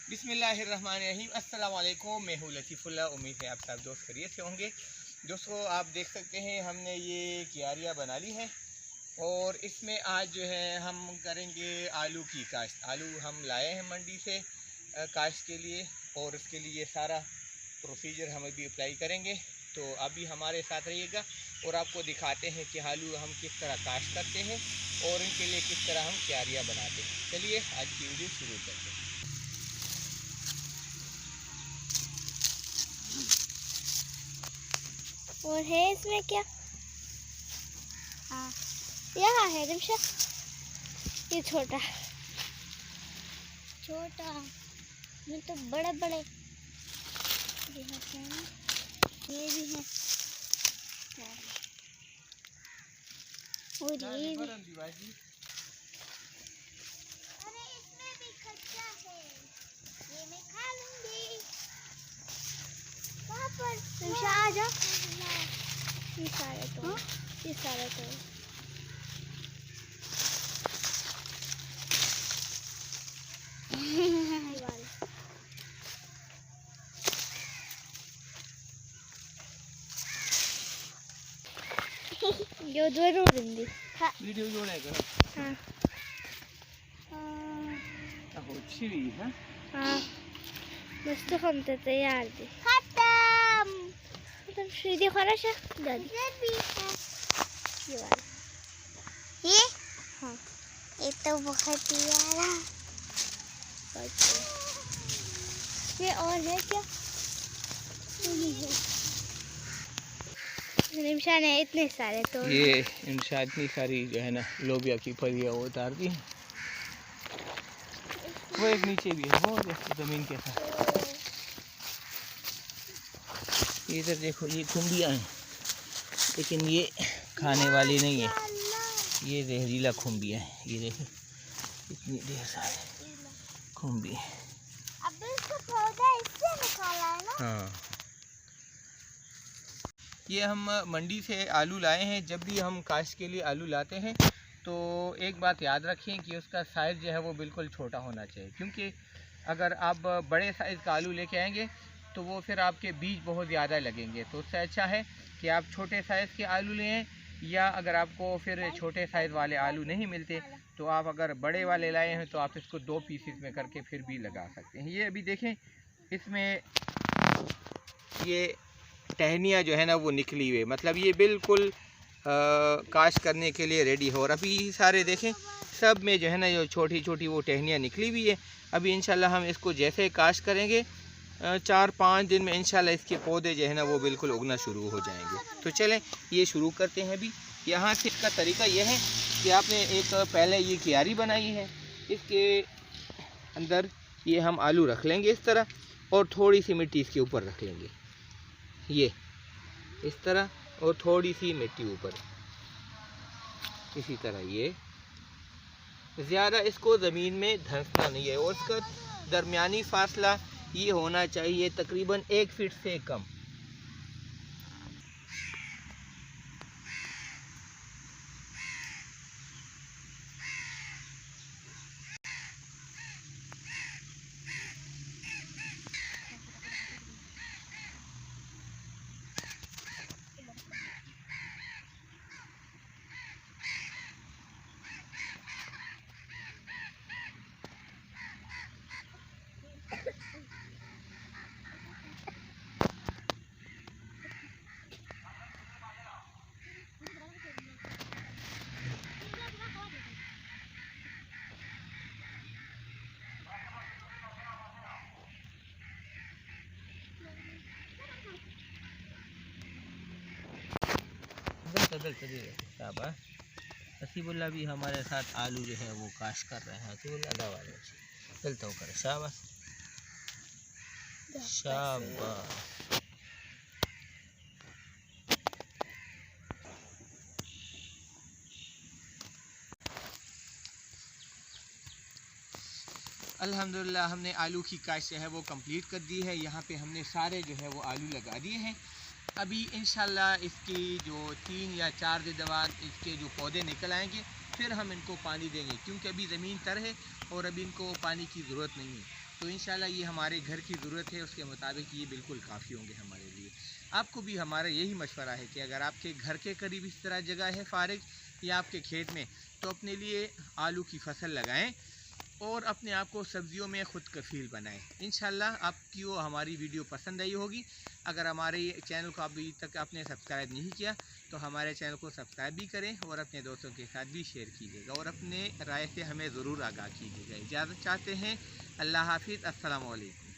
बिस्मिल्लाहिर्रहमानिर्रहीम। अस्सलाम वालेकुम। मैं हूँ लतीफ़ुल्लाह। उम्मीद है आप सब दोस्त खैरियत से होंगे। दोस्तों, आप देख सकते हैं हमने ये क्यारियाँ बना ली हैं और इसमें आज जो है हम करेंगे आलू की काश्त। आलू हम लाए हैं मंडी से काश्त के लिए और उसके लिए सारा प्रोसीजर हम अभी अप्लाई करेंगे। तो अभी हमारे साथ रहिएगा और आपको दिखाते हैं कि आलू हम किस तरह काश्त करते हैं और इनके लिए किस तरह हम क्यारियाँ बनाते हैं। चलिए आज की वीडियो शुरू करते हैं। और है इसमें क्या? हाँ, यहाँ है रिमशा। ये छोटा छोटा में तो बड़े बड़े ये भी है और ये भी। अरे इसमें भी खच्चा है, ये मैं खा लूंगी। वहाँ पर रिमशा आ जा। ये सारे तो यो जरूर हिंदी वीडियो जोड़ेगा। हाँ अच्छी भी है। हाँ बस तो हम तो तैयार थी। खत्म सीधी खराश है दादी ये वाला। ये हाँ ये तो बहुत प्यारा। ये और है क्या? नहीं है। रिमशा ने इतने सारे तो ये इंशा इतनी सारी जो है ना लोबिया की फलियाँ वो उतार दी। वो एक नीचे भी है, वो देखो ज़मीन के साथ। इधर देखो ये खुम्बियाँ हैं लेकिन ये खाने वाली नहीं है, ये जहरीला खुम्बियाँ हैं। ये देखो इतनी ढेर सारी खुम्बी। अब इसको पौधा इससे निकाला है ना? हाँ, ये हम मंडी से आलू लाए हैं। जब भी हम काश्त के लिए आलू लाते हैं तो एक बात याद रखें कि उसका साइज़ जो है वो बिल्कुल छोटा होना चाहिए, क्योंकि अगर आप बड़े साइज़ का आलू लेके आएंगे तो वो फिर आपके बीज बहुत ज़्यादा लगेंगे। तो उससे अच्छा है कि आप छोटे साइज़ के आलू लें, या अगर आपको फिर छोटे साइज़ वाले आलू नहीं मिलते तो आप अगर बड़े वाले लाए हैं तो आप इसको 2 पीसेस में करके फिर भी लगा सकते हैं। ये अभी देखें इसमें ये टहनियाँ जो है ना वो निकली हुई, मतलब ये बिल्कुल काश्त करने के लिए रेडी हो। और अभी सारे देखें सब में जो है ना जो छोटी छोटी वो टहनियाँ निकली हुई है। अभी इंशाल्लाह हम इसको जैसे काश्त करेंगे 4-5 दिन में इंशाल्लाह इसके पौधे जो है ना वो बिल्कुल उगना शुरू हो जाएंगे। तो चलें ये शुरू करते हैं। अभी यहाँ से इसका तरीका यह है कि आपने एक पहले ये क्यारी बनाई है, इसके अंदर ये हम आलू रख लेंगे इस तरह और थोड़ी सी मिट्टी इसके ऊपर रख लेंगे, ये इस तरह, और थोड़ी सी मिट्टी ऊपर इसी तरह। ये ज़्यादा इसको ज़मीन में धंसना नहीं है और इसका दरमियानी फासला ये होना चाहिए तकरीबन 1 फीट से कम। शाबाश। नसीबुल्लाह भी हमारे साथ आलू जो है वो काश कर रहे हैं। नसीबुल्लाह दवा चलता हो करे। शाबाश शाबाश। अल्हम्दुलिल्लाह हमने आलू की काश्त जो है वो कंप्लीट कर दी है। यहाँ पे हमने सारे जो है वो आलू लगा दिए हैं। अभी इंशाल्लाह इसकी जो 3 या 4 दिन बाद इसके जो पौधे निकल आएंगे फिर हम इनको पानी देंगे, क्योंकि अभी ज़मीन तर है और अभी इनको पानी की ज़रूरत नहीं है। तो इंशाल्लाह ये हमारे घर की ज़रूरत है, उसके मुताबिक ये बिल्कुल काफ़ी होंगे हमारे लिए। आपको भी हमारा यही मशवरा है कि अगर आपके घर के करीब इस तरह जगह है फ़ारिग या आपके खेत में, तो अपने लिए आलू की फसल लगाएं और अपने आप को सब्ज़ियों में ख़ुद कफ़ील बनाएं। इंशाल्लाह आपकी वो हमारी वीडियो पसंद आई होगी। अगर हमारे चैनल को अभी तक आपने सब्सक्राइब नहीं किया तो हमारे चैनल को सब्सक्राइब भी करें और अपने दोस्तों के साथ भी शेयर कीजिएगा और अपने राय से हमें ज़रूर आगाह कीजिएगा। इजाज़त चाहते हैं। अल्लाह हाफिज़। अस्सलामु अलैकुम।